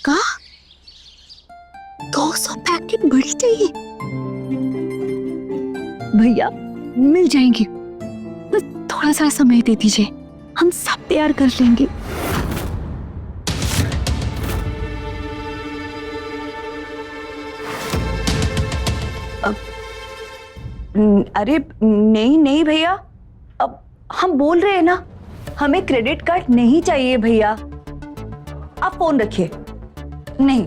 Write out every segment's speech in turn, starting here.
का 200 पैकेट बड़ी चाहिए? भैया मिल जाएंगे, बस थोड़ा सा समय दे दीजिए, हम सब तैयार कर लेंगे। अरे नहीं नहीं भैया, अब हम बोल रहे हैं ना, हमें क्रेडिट कार्ड नहीं चाहिए भैया। आप फोन रखिए। नहीं,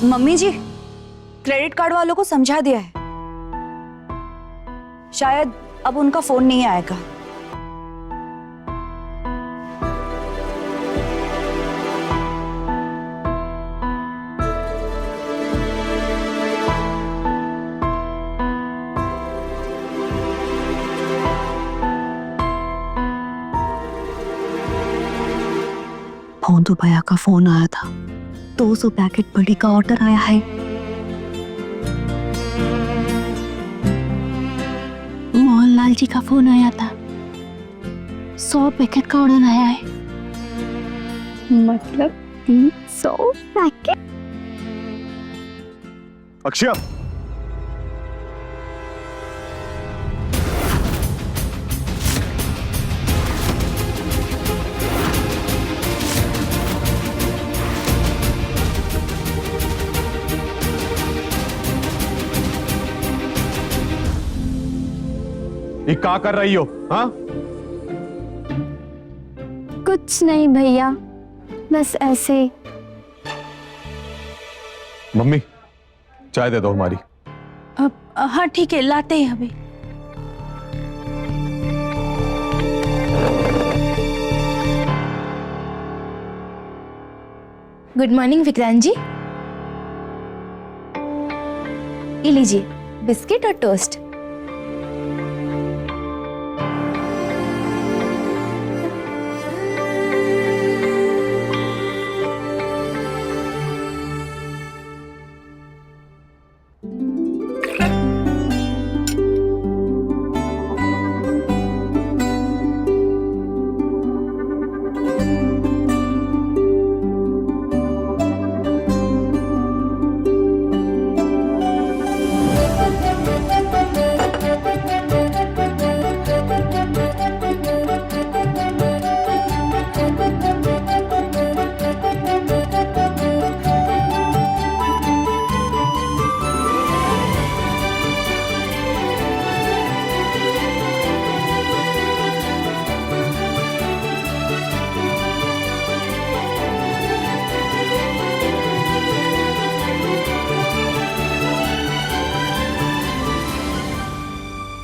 मम्मी जी क्रेडिट कार्ड वालों को समझा दिया है, शायद अब उनका फोन नहीं आएगा। फोन तो भैया का फोन आया था, 200 पैकेट बड़ी का ऑर्डर आया है। मोहनलाल जी का फोन आया था, 100 पैकेट का ऑर्डर आया है, मतलब 300 पैकेट। अक्षय, ये क्या कर रही हो? हाँ, कुछ नहीं भैया, बस ऐसे। मम्मी चाय दे दो हमारी। हाँ ठीक है, लाते हैं अभी। गुड मॉर्निंग विक्रांत जी, ये लीजिए बिस्किट और टोस्ट।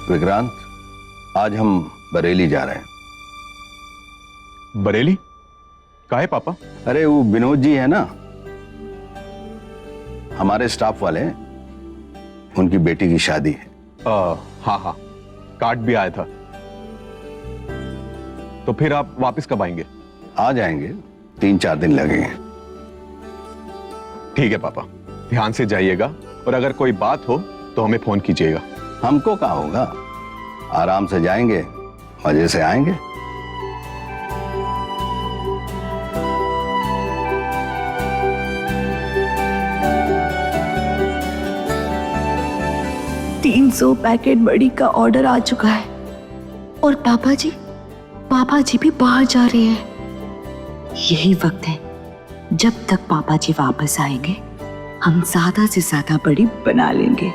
विक्रांत, आज हम बरेली जा रहे हैं। बरेली? काहे पापा? अरे वो विनोद जी है ना, हमारे स्टाफ वाले, उनकी बेटी की शादी है। हाँ हाँ, कार्ड भी आया था। तो फिर आप वापस कब आएंगे? आ जाएंगे, 3-4 दिन लगेंगे। ठीक है पापा, ध्यान से जाइएगा, और अगर कोई बात हो तो हमें फोन कीजिएगा। हमको क्या होगा, आराम से जाएंगे, मजे से आएंगे। तीन 300 पैकेट बड़ी का ऑर्डर आ चुका है, और पापा जी भी बाहर जा रहे हैं। यही वक्त है, जब तक पापा जी वापस आएंगे हम ज्यादा से ज्यादा बड़ी बना लेंगे।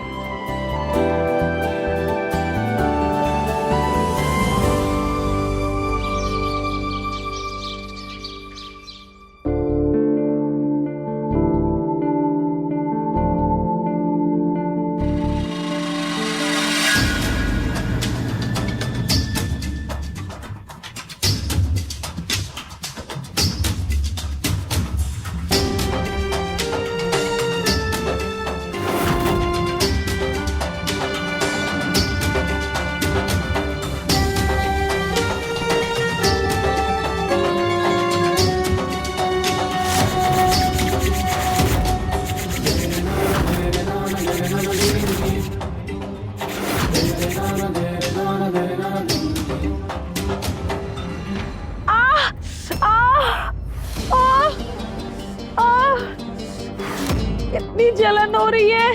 कितनी जलन हो रही है।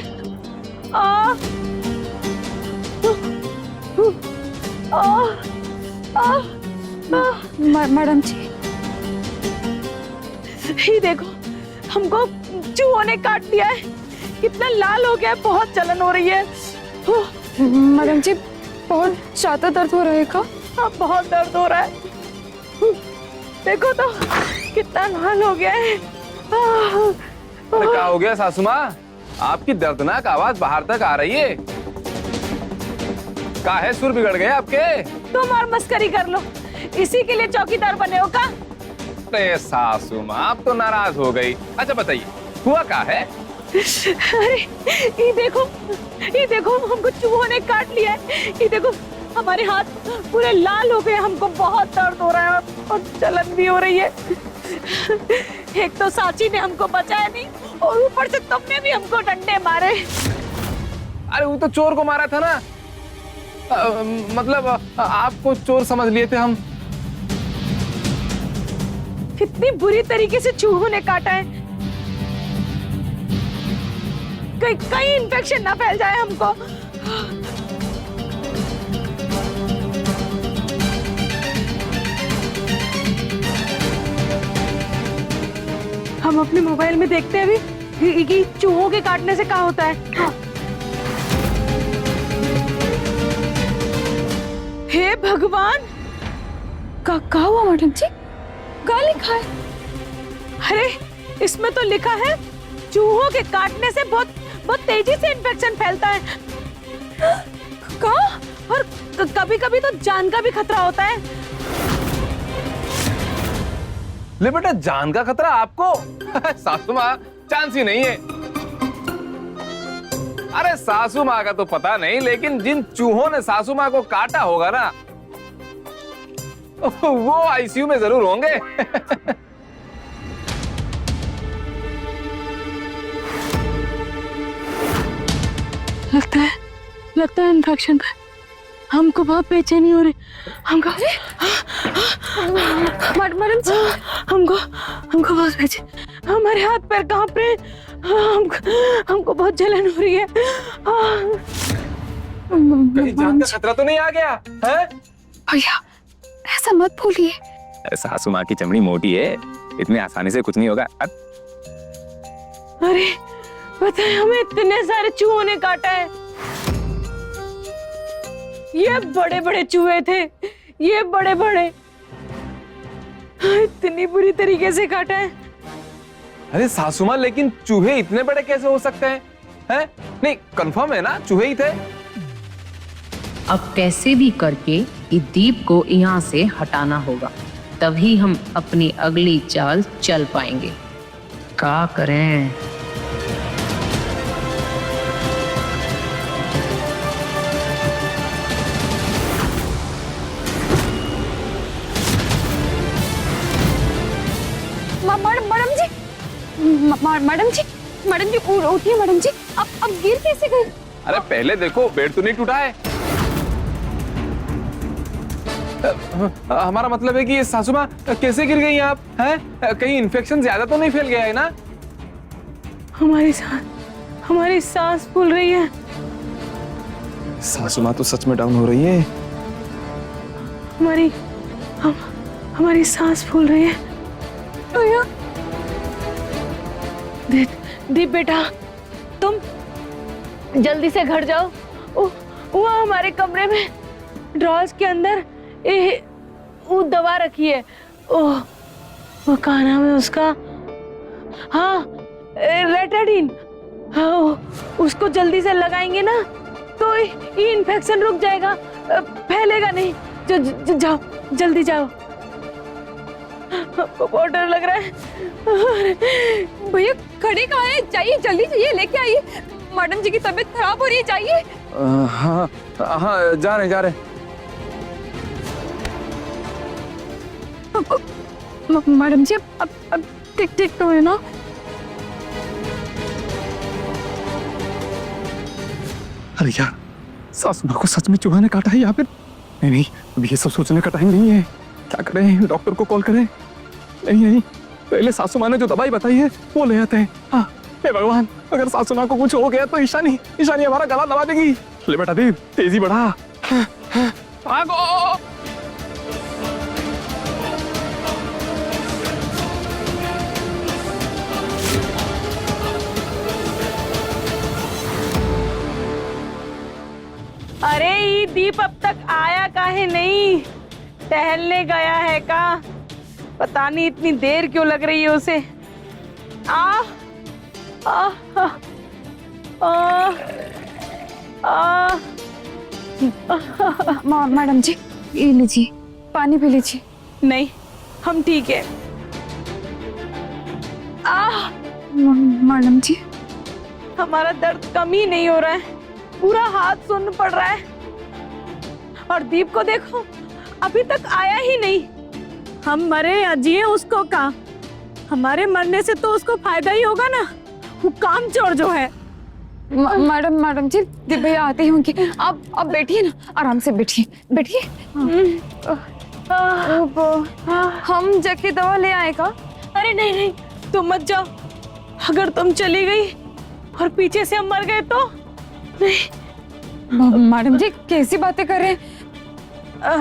आ, मैडम जी, ये देखो, हमको चूहों ने काट लिया है, कितना लाल हो गया है, बहुत जलन हो रही है। मैडम जी बहुत ज्यादा दर्द हो रहा है का? हाँ, बहुत दर्द हो रहा है। देखो तो कितना लाल हो गया है। अरे क्या हो गया सासू माँ? आपकी दर्दनाक आवाज बाहर तक आ रही है। क्या है, सुर बिगड़ गए आपके? तुम और मस्करी कर लो, इसी के लिए चौकीदार बने हो का? अरे सासू माँ, आप तो नाराज हो गई। अच्छा बताइए, हुआ क्या है? अरे ये देखो हमको चूहों ने काट लिया है। ये देखो हमारे हाथ पूरे लाल हो गए, हमको बहुत दर्द हो रहा है और जलन भी हो रही है। एक तो साची ने हमको बचाया नहीं और ऊपर से तुमने भी हमको डंडे मारे। अरे वो तो चोर को मारा था ना। मतलब आपको चोर समझ लिए थे हम। कितनी बुरी तरीके से चूहों ने काटा है, कहीं इन्फेक्शन ना फैल जाए हमको। हम अपने मोबाइल में देखते हैं अभी कि चूहों के काटने से क्या होता है। हे भगवान, क्या हुआ मैडम जी? क्या लिखा है? अरे इसमें तो लिखा है चूहों के काटने से बहुत तेजी से इन्फेक्शन फैलता है। क्या? और कभी-कभी तो जान का भी खतरा होता है। ले बेटा, जान का खतरा आपको? सासू माँ, चांस ही नहीं है। अरे सासू माँ का तो पता नहीं, लेकिन जिन चूहों ने सासू माँ को काटा होगा ना, वो आईसीयू में जरूर होंगे। लगता है इन्फेक्शन है। हमको बहुत बेचैनी हो रही। हमको मैडम जी, हमको बहुत बेचैनी, हमारे हाथ पैर कांप रहे हैं। हमको बहुत जलन हो रही है। कहीं जान का खतरा तो नहीं आ गया है? भैया ऐसा मत बोलिए। सासू माँ की चमड़ी मोटी है, इतनी आसानी से कुछ नहीं होगा। अरे पता है, हमें इतने सारे चूहों ने काटा है। ये बड़े बड़े चूहे थे, ये बड़े बड़े, इतनी बुरी तरीके से काटा है। अरे सासू माँ, लेकिन चूहे इतने बड़े कैसे हो सकते हैं? हैं? नहीं, कंफर्म है ना चूहे ही थे? अब कैसे भी करके इस दीप को यहाँ से हटाना होगा, तभी हम अपनी अगली चाल चल पाएंगे। क्या करें? मैडम जी उठिए मैडम जी। अब गिर कैसे गई? अरे पहले देखो, बेड तो नहीं टूटा है। हमारा मतलब है कि ये सासू माँ कैसे गिर गई आप? हैं? कहीं इन्फेक्शन ज्यादा तो नहीं फैल गया है ना? हमारी सांस फूल रही है। सासू माँ तो सच में डाउन हो रही है। हमारी सांस फूल रही है। दीप बेटा, तुम जल्दी से घर जाओ। वहाँ हमारे कमरे में ड्रॉर्स के अंदर वो दवा रखी है। वो क्या नाम है उसका? हाँ, रेटाडीन। हाँ, उसको जल्दी से लगाएंगे ना तो ये इन्फेक्शन रुक जाएगा, फैलेगा नहीं। जाओ, जल्दी जाओ। हमको बहुत डर लग रहा है। भैया खड़े कहाँ हैं? जाइए, जल्दी जाइए, लेके आइए। मैडम जी की तबीयत खराब हो रही है, जाइए। हाँ हाँ, जा रहे। मैडम जी अब ठीक तो है ना? अरे यार, सासू माँ को सच में चूहा ने काटा है या फिर नहीं? अभी ये सब सोचने का टाइम नहीं है। क्या करें? डॉक्टर को कॉल करें? नहीं, पहले सासू माँ ने जो दवाई बताई है वो ले आते हैं। हाँ, हे भगवान, अगर सासू माँ को कुछ हो गया तो ईशानी ईशानी हमारा गला दबा देगी। ले बेटा दीप, तेजी बढ़ा। भागो। अरे ये दीप अब तक आया काहे नहीं? टहलने गया है का? पता नहीं इतनी देर क्यों लग रही है उसे। आ आ आ आ मैडम जी ये लीजिए, पानी पी लीजिए। नहीं, हम ठीक है। आ मैडम जी हमारा दर्द कम ही नहीं हो रहा है, पूरा हाथ सुन्न पड़ रहा है। और दीप को देखो, अभी तक आया ही नहीं। हम मरे या जिए उसको का, हमारे मरने से तो उसको फायदा ही होगा ना। वो काम चोर जो है। मैडम जी दीप भैया आते ही होंगे, आप बैठिए ना, आराम से बैठिए बैठिए। हम जाके दवा ले आए का? अरे नहीं नहीं, तुम मत जाओ। अगर तुम चली गई और पीछे से हम मर गए तो? नहीं। मैडम जी कैसी बातें कर रहे हैं?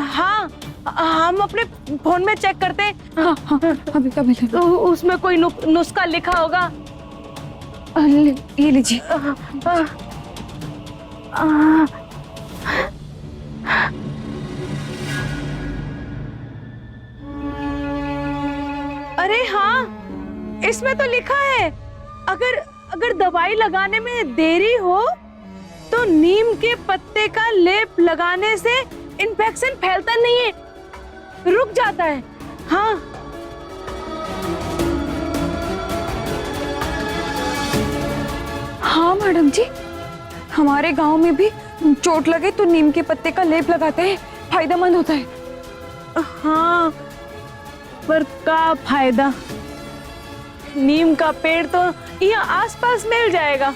हाँ, हम अपने फोन में चेक करते हैं। हाँ, अभी कभी तो उसमें कोई नुस्खा लिखा होगा। ये लीजिए। अरे हाँ, इसमें तो लिखा है अगर दवाई लगाने में देरी हो तो नीम के पत्ते का लेप लगाने से इन्फेक्शन फैलता नहीं है, रुक जाता है। हाँ हाँ मैडम जी, हमारे गांव में भी चोट लगे तो नीम के पत्ते का लेप लगाते हैं, फायदेमंद होता है। हाँ, पर का फायदा? नीम का पेड़ तो यहाँ आसपास मिल जाएगा,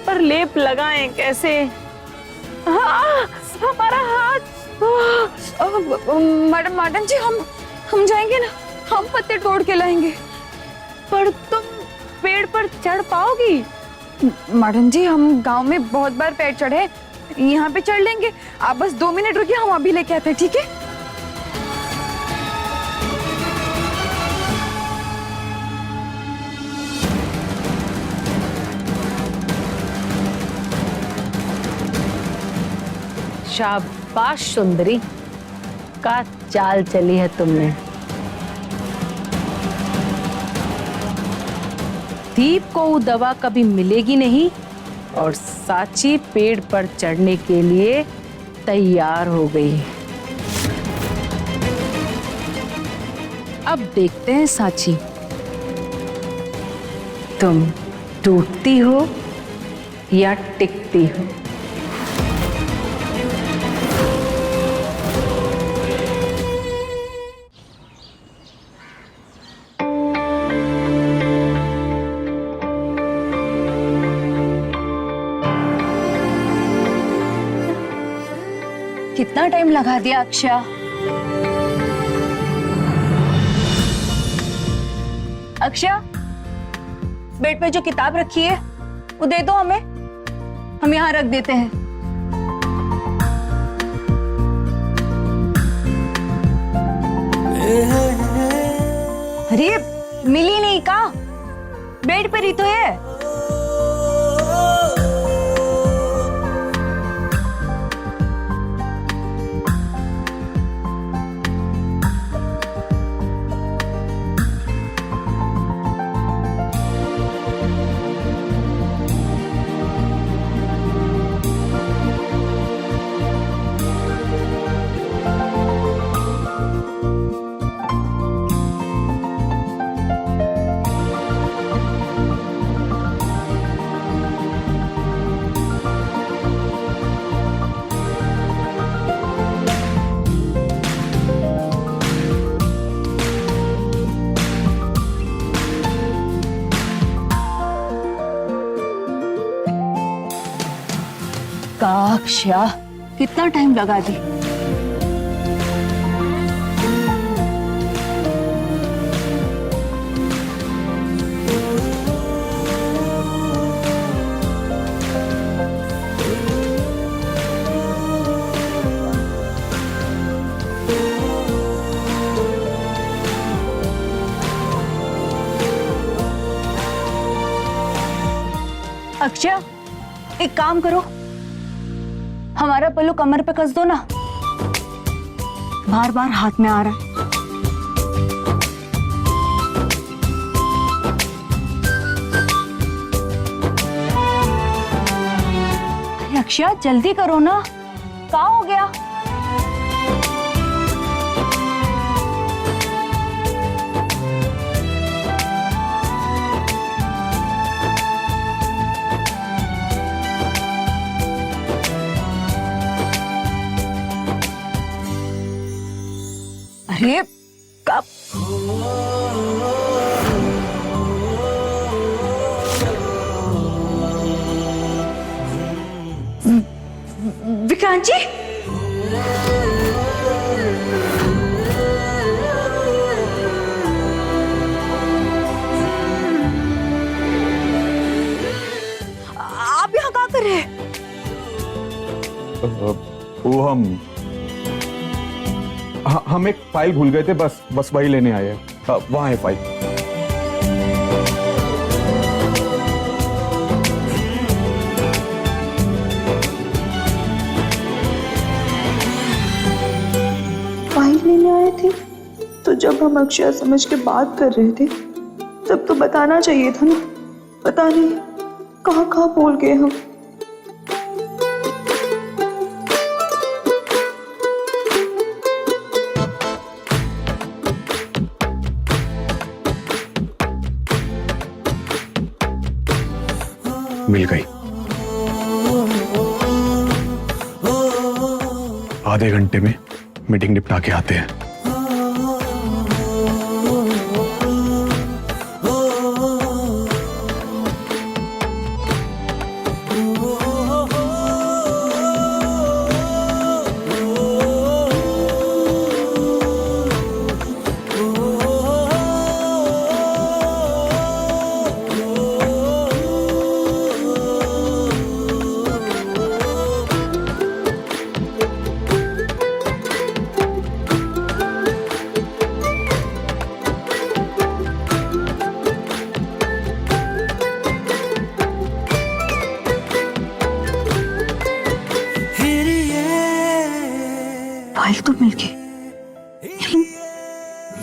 पर लेप लगाएं कैसे? हाँ, हमारा हाथ। मैडम जी हम जाएंगे ना, हम पत्ते तोड़ के लाएंगे। पर तुम पेड़ पर चढ़ पाओगी? मैडम जी हम गांव में बहुत बार पेड़ चढ़े, यहाँ पे चढ़ लेंगे। आप बस 2 मिनट रुकिए, हम अभी लेके आते हैं, ठीक है? शाबाश सुंदरी, का चाल चली है तुमने। दीप को वो दवा कभी मिलेगी नहीं और साची पेड़ पर चढ़ने के लिए तैयार हो गई। अब देखते हैं साची, तुम टूटती हो या टिकती हो। कितना टाइम लगा दिया अक्षया? अक्षया, बेड पे जो किताब रखी है वो दे दो हमें, हम यहाँ रख देते हैं। अरे मिली नहीं का? बेड पर ही तो है। अक्षया, कितना टाइम लगा दी? अक्षय, एक काम करो, हमारा पल्लू कमर पे कस दो ना, बार बार हाथ में आ रहा है। अरे अक्षय, जल्दी करो ना, क्या हो गया? अरे कब? विक्रांत जी, आप यहाँ क्या कर रहे हैं? वो हम एक फाइल भूल गए थे, बस वही लेने आए हैं। वहाँ है फाइल। फाइल लेने आए थे तो जब हम अक्षय समझ के बात कर रहे थे तब तो बताना चाहिए था ना। पता नहीं कहाँ कहाँ भूल गए हम। मिल गई। आधे घंटे में मीटिंग निपटा के आते हैं। फाइल तो मिल गई, लेकिन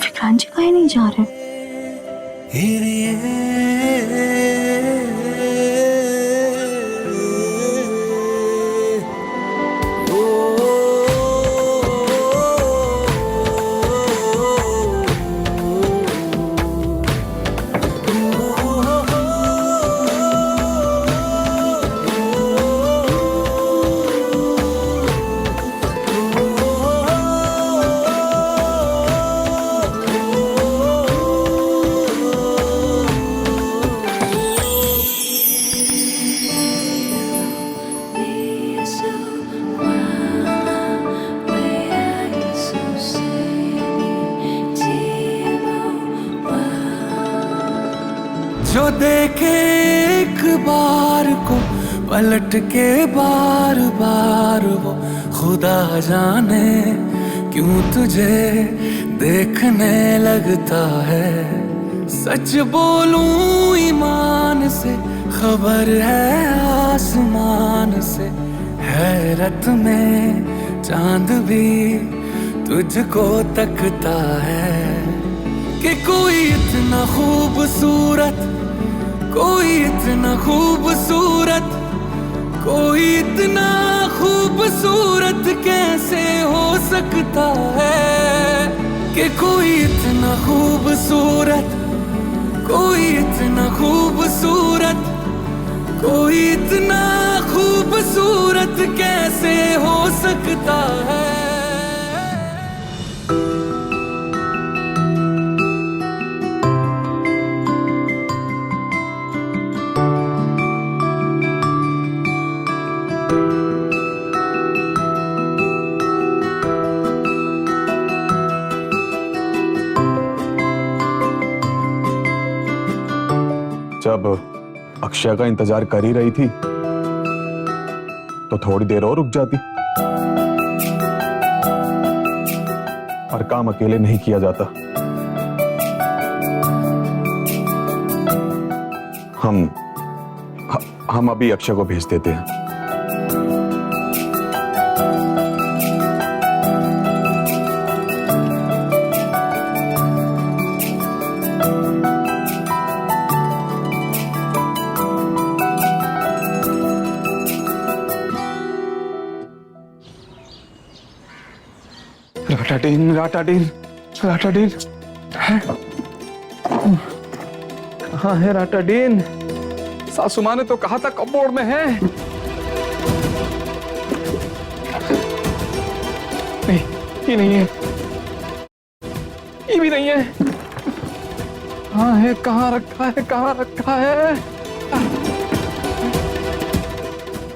विक्रांत जी कहीं नहीं जा रहे। जो देखे एक बार को पलट के बार बार वो खुदा जाने क्यों तुझे देखने लगता है। सच बोलूं ईमान से खबर है आसमान से, हैरत में चांद भी तुझको तकता है कि कोई इतना खूबसूरत, कोई इतना खूबसूरत, कोई इतना खूबसूरत कैसे हो सकता है कि कोई इतना खूबसूरत, कोई इतना खूबसूरत, कोई इतना खूबसूरत कैसे हो सकता है। जब अक्षय का इंतजार कर ही रही थी तो थोड़ी देर और रुक जाती। और काम अकेले नहीं किया जाता। हम हम अभी अक्षय को भेज देते हैं। राटाडीन राटाडीन राटाडीन है? कहाँ है राटाडीन? सासू माँ ने तो कहा था कपबोर्ड में है। नहीं, ये नहीं है, ये भी नहीं है। कहाँ है? कहाँ रखा है? कहाँ रखा है?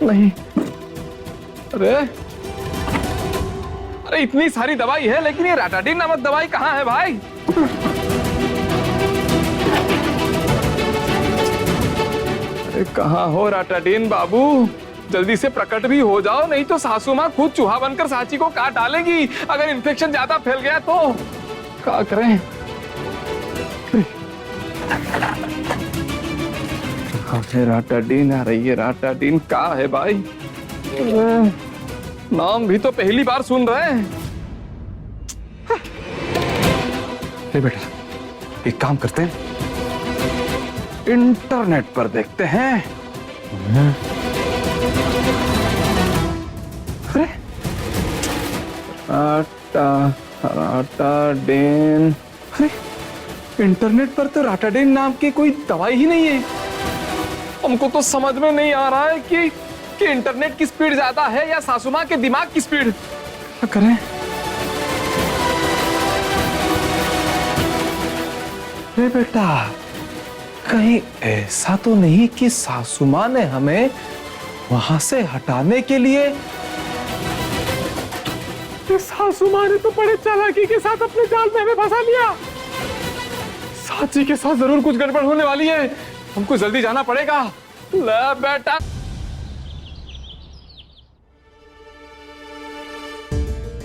नहीं। अरे अरे इतनी सारी दवाई है, लेकिन ये राटाडीन नामक दवाई कहाँ है भाई? अरे कहाँ हो राटाडीन बाबू? जल्दी से प्रकट भी हो जाओ, नहीं तो सासू माँ खुद चूहा बनकर साची को काट डालेगी। अगर इन्फेक्शन ज्यादा फैल गया तो क्या करें? कहाँ है राटाडीन? आ रही है राटाडीन। कहाँ है भाई? नाम भी तो पहली बार सुन रहे हैं। बेटा, एक काम करते हैं, इंटरनेट पर देखते हैं। अरे राटाडीन, अरे इंटरनेट पर तो राटाडीन नाम की कोई दवाई ही नहीं है। हमको तो समझ में नहीं आ रहा है कि इंटरनेट की स्पीड ज्यादा है या सासू माँ के दिमाग की स्पीड। क्या करें? अरे बेटा, कहीं ऐसा तो नहीं कि सासू माँ ने हमें वहां से हटाने के लिए? सासू माँ ने तो बड़े चालाकी के साथ अपने जाल में हमें फंसा लिया। साची के साथ जरूर कुछ गड़बड़ होने वाली है। हमको जल्दी जाना पड़ेगा। ले बेटा।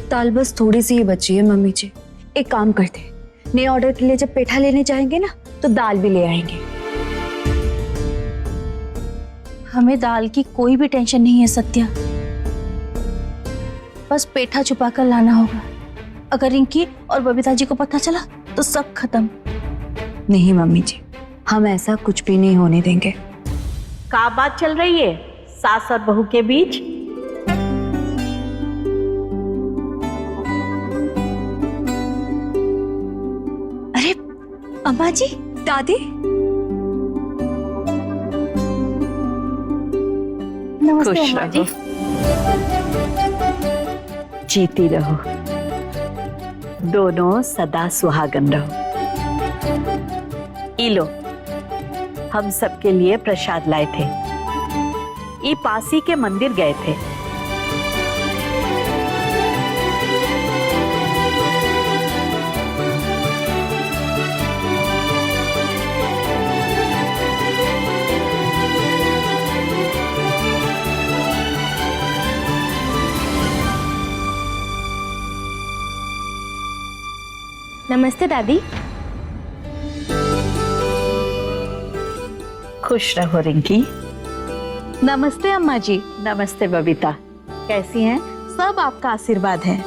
दाल बस थोड़ी सी ही बची है मम्मी जी। एक काम करते हैं, नए ऑर्डर के लिए जब पेठा लेने जाएंगे ना तो दाल भी ले आएंगे। हमें दाल की कोई भी टेंशन नहीं है सत्या, बस पेठा छुपा कर लाना होगा। अगर रिंकी और बबीता जी को पता चला तो सब खत्म। नहीं मम्मी जी, हम ऐसा कुछ भी नहीं होने देंगे। क्या बात चल रही है सास और बहू के बीच? अरे अम्मा जी, दादी, खुश रहो, जीती रहो, दोनों सदा सुहागन रहो। इलो, हम सबके लिए प्रसाद लाए थे। ये पासी के मंदिर गए थे। नमस्ते दादी। खुश रहो रिंकी। नमस्ते अम्मा जी। नमस्ते बबीता, कैसी हैं? सब आपका आशीर्वाद है।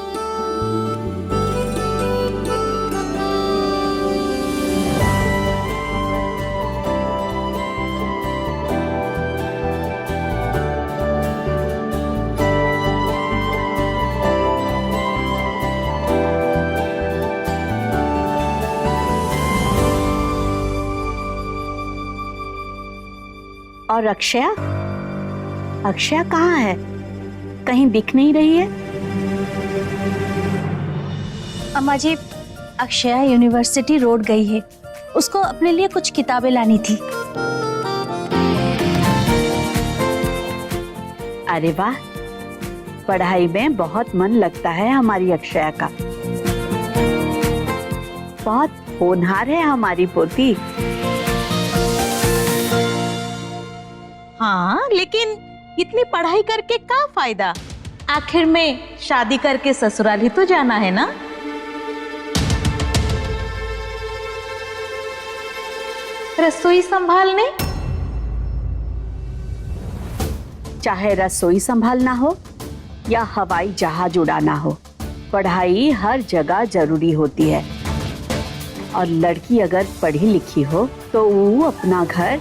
और अक्षया? अक्षया कहाँ है? कहीं दिख नहीं रही है। अम्मा जी, अक्षया यूनिवर्सिटी रोड गई है, उसको अपने लिए कुछ किताबें लानी थी। अरे वाह, पढ़ाई में बहुत मन लगता है हमारी अक्षया का। बहुत होनहार है हमारी पोती। हाँ, लेकिन इतनी पढ़ाई करके क्या फायदा? आखिर में शादी करके ससुराल ही तो जाना है ना। रसोई संभालने, चाहे रसोई संभालना हो या हवाई जहाज उड़ाना हो, पढ़ाई हर जगह जरूरी होती है। और लड़की अगर पढ़ी लिखी हो तो वो अपना घर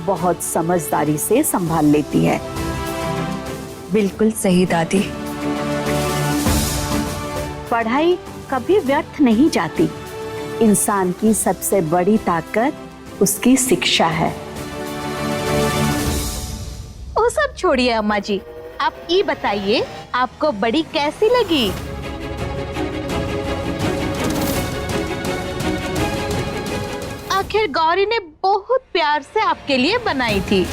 बहुत समझदारी से संभाल लेती है। बिल्कुल सही दादी। पढ़ाई कभी व्यर्थ नहीं जाती। इंसान की सबसे बड़ी ताकत उसकी शिक्षा है। वो सब छोड़िए अम्मा जी, आप ये बताइए आपको बड़ी कैसी लगी? आखिर गौरी ने बहुत प्यार से आपके लिए बनाई थी।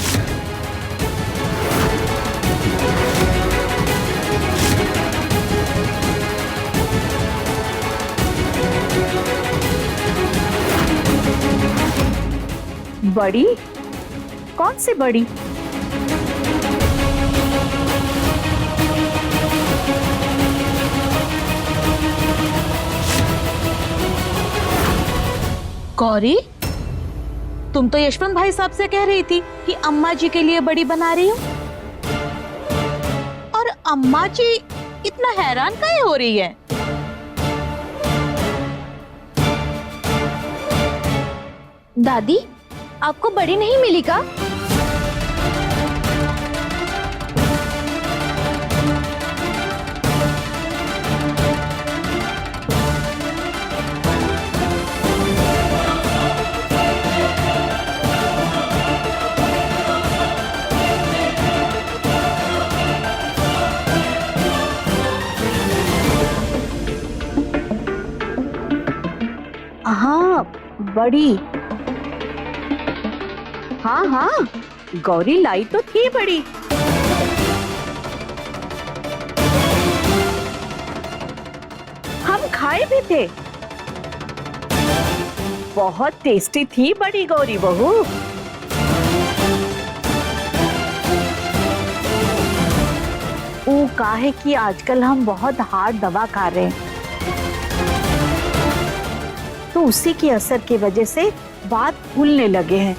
बड़ी? कौन सी बड़ी? गौरी, तुम तो यशवंत भाई साहब से कह रही थी कि अम्मा जी के लिए बड़ी बना रही हूँ, और अम्मा जी इतना हैरान काहे हो रही है? दादी, आपको बड़ी नहीं मिली का? हाँ, बड़ी। हाँ हाँ, गौरी लाई तो थी बड़ी। हम खाए भी थे। बहुत टेस्टी थी बड़ी गौरी बहू। वो काहे कि आजकल हम बहुत हार्ड दवा खा रहे हैं, तो उसी के असर की वजह से बात भूलने लगे हैं।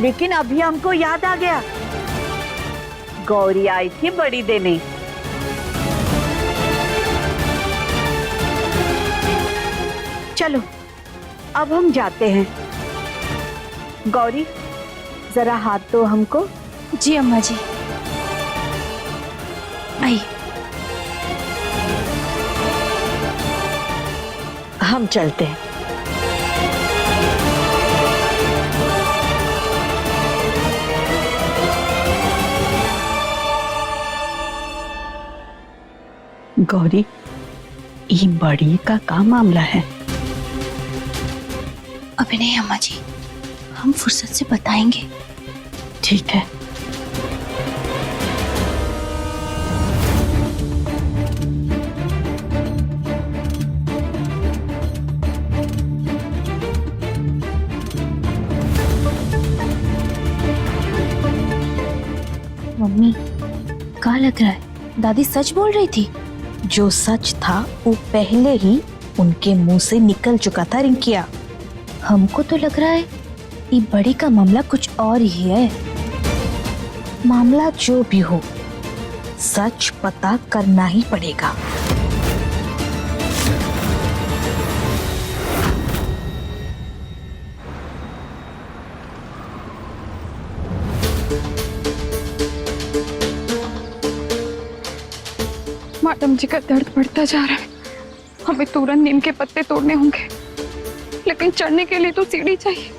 लेकिन अभी हमको याद आ गया, गौरी आई थी बड़ी देने। चलो अब हम जाते हैं। गौरी, जरा हाथ दो हमको। जी अम्मा जी। आई। हम चलते हैं। गौरी, ये बड़ी का क्या मामला है? अभी नहीं अम्मा जी, हम फुर्सत से बताएंगे। ठीक है। मम्मी, क्या लग रहा है? दादी सच बोल रही थी? जो सच था वो पहले ही उनके मुंह से निकल चुका था रिंकिया। हमको तो लग रहा है ये बड़ी का मामला कुछ और ही है। मामला जो भी हो, सच पता करना ही पड़ेगा। मैडम जी का दर्द बढ़ता जा रहा है। हमें तुरंत नीम के पत्ते तोड़ने होंगे, लेकिन चढ़ने के लिए तो सीढ़ी चाहिए।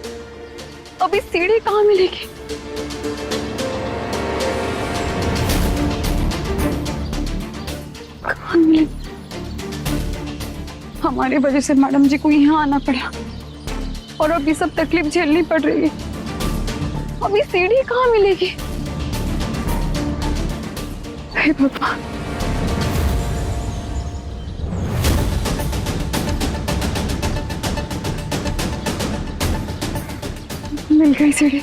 अभी सीढ़ी कहाँ मिलेगी? कहाँ मिलेगी? हमारे वजह से मैडम जी को यहाँ आना पड़ा और अभी सब तकलीफ झेलनी पड़ रही है। अभी सीढ़ी कहाँ मिलेगी? हे भगवान। मिल गई सीढ़ी।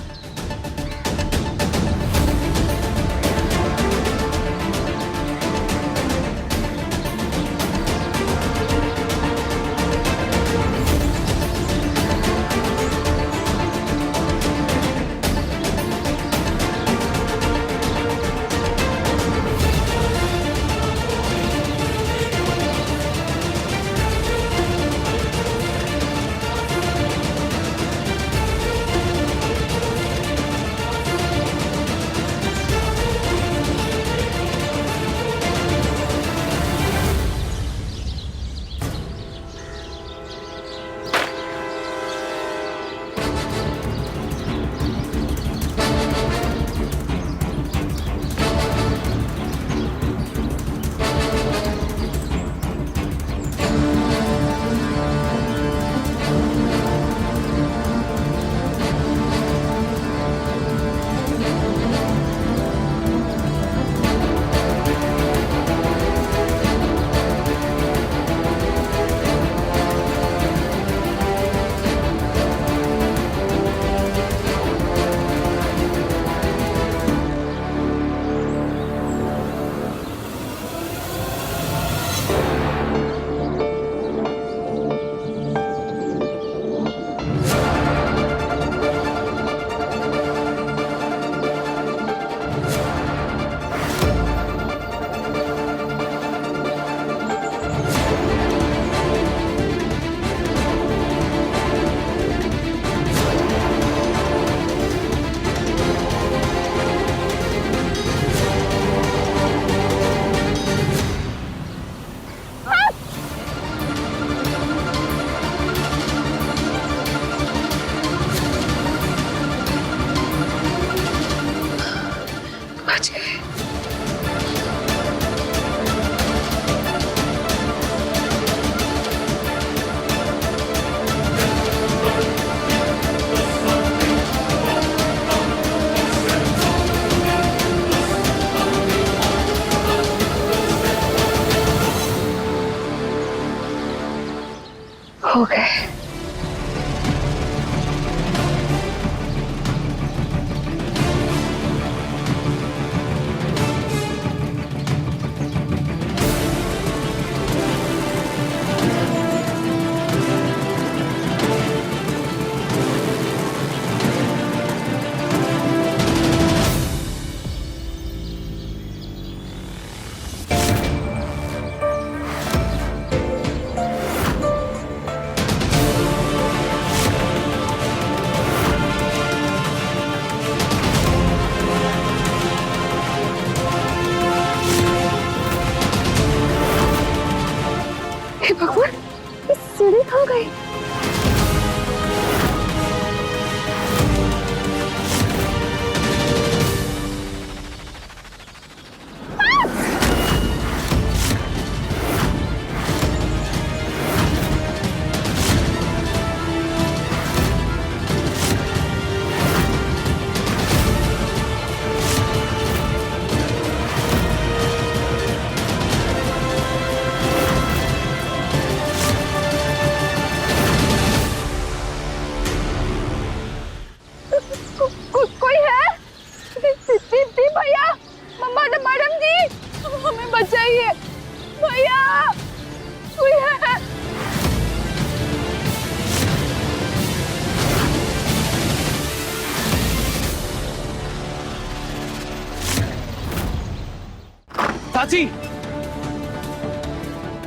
साची,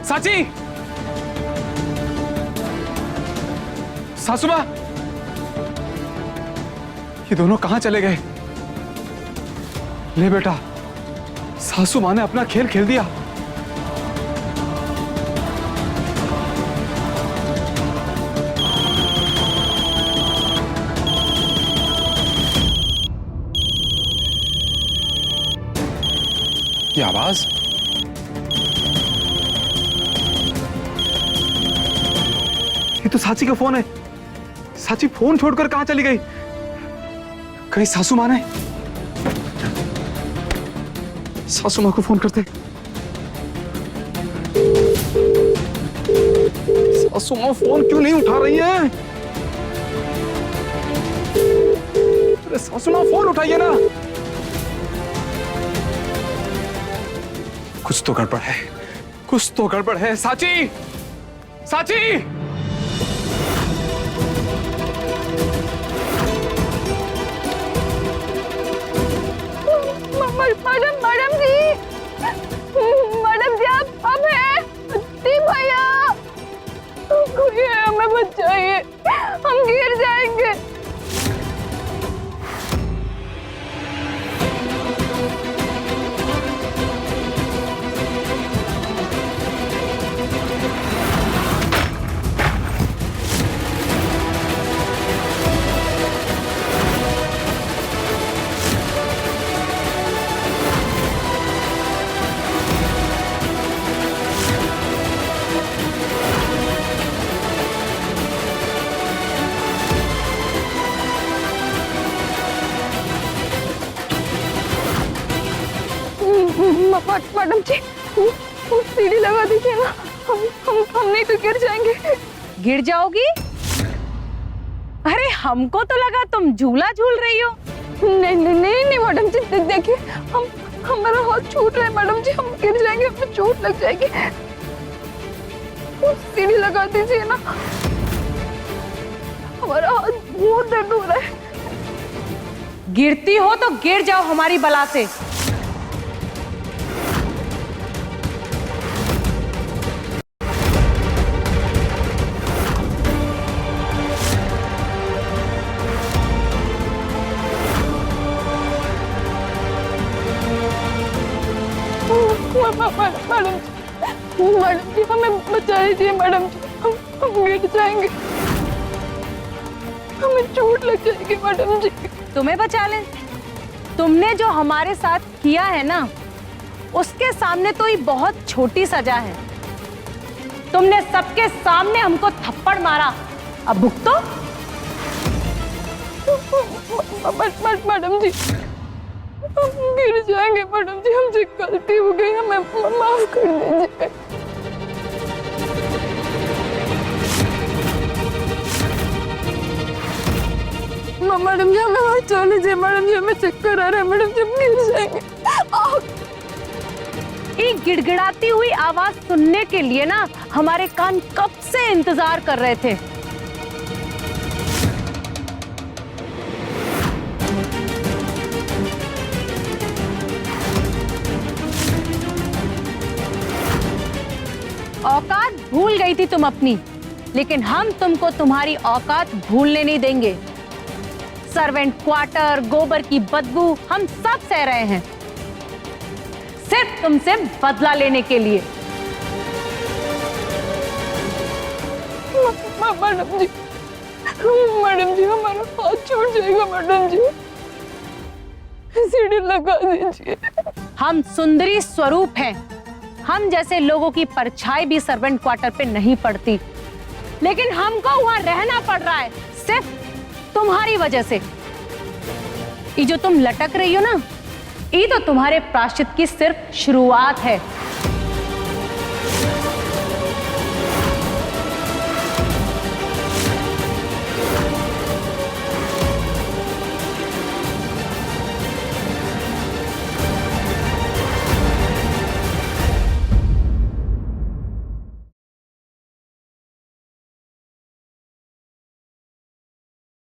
साची, सासू माँ, ये दोनों कहां चले गए? ले बेटा, सासू माँ ने अपना खेल खेल दिया। ये आवाज, ये तो साची का फोन है। साची फोन छोड़कर कहां चली गई? कहीं सासू माँ ने? सासू माँ को फोन करते। सासू माँ फोन क्यों नहीं उठा रही है? अरे सासू माँ फोन उठाइए ना। कुछ तो गड़बड़ है, कुछ तो गड़बड़ है। साची, साची, मैडम जी आप हैं? दीप भैया, कोई है, हमें बचाइए, हम गिर जाएंगे। मैडम जी, सीढ़ी लगा दीजिए ना, हम नहीं तो गिर जाएंगे। गिर जाओगी? अरे हमको तो लगा तुम झूला झूल रही हो। नहीं नहीं नहीं नहीं मैडम जी, देखिए हमारा हाथ छूट रहा है मैडम जी, हम गिर जाएंगे, हमें चोट लग जाएगी। सीढ़ी लगा दीजिए ना, हमारा हाथ बहुत दर्द हो रहा है। गिरती हो तो गिर जाओ हमारी बला से। मैडम जी हमें बचा लीजिए मैडम जी, हम गिर जाएंगे, हमें चोट लग जाएगी मैडम जी। तुम्हें बचा लें? तुमने जो हमारे साथ किया है ना, उसके सामने तो ये बहुत छोटी सजा है। तुमने सबके सामने हमको थप्पड़ मारा, अब भुगतो। मैडम जी हम गिर जाएंगे मैडम जी, हमसे गलती हो गई, हमें माफ कर दीजिए। मैडम जी हमें बचा लीजिए मैडम जी, हमें चक्कर आ रहा है मैडम जी, हम गिर जाएंगे। एक गिड़गिड़ाती हुई आवाज सुनने के लिए ना हमारे कान कब से इंतजार कर रहे थे। औकात भूल गई थी तुम अपनी, लेकिन हम तुमको तुम्हारी औकात भूलने नहीं देंगे। सर्वेंट क्वार्टर, गोबर की बदबू हम सब सह रहे हैं, सिर्फ तुमसे बदला लेने के लिए। मैडम जी हमारा हाथ छूट जाएगा मैडम जी, सीढ़ी लगा दीजिए। हम सुंदरी स्वरूप हैं, हम जैसे लोगों की परछाई भी सर्वेंट क्वार्टर पे नहीं पड़ती, लेकिन हमको वहां रहना पड़ रहा है सिर्फ तुम्हारी वजह से। ये जो तुम लटक रही हो ना, ये तो तुम्हारे प्रायश्चित की सिर्फ शुरुआत है।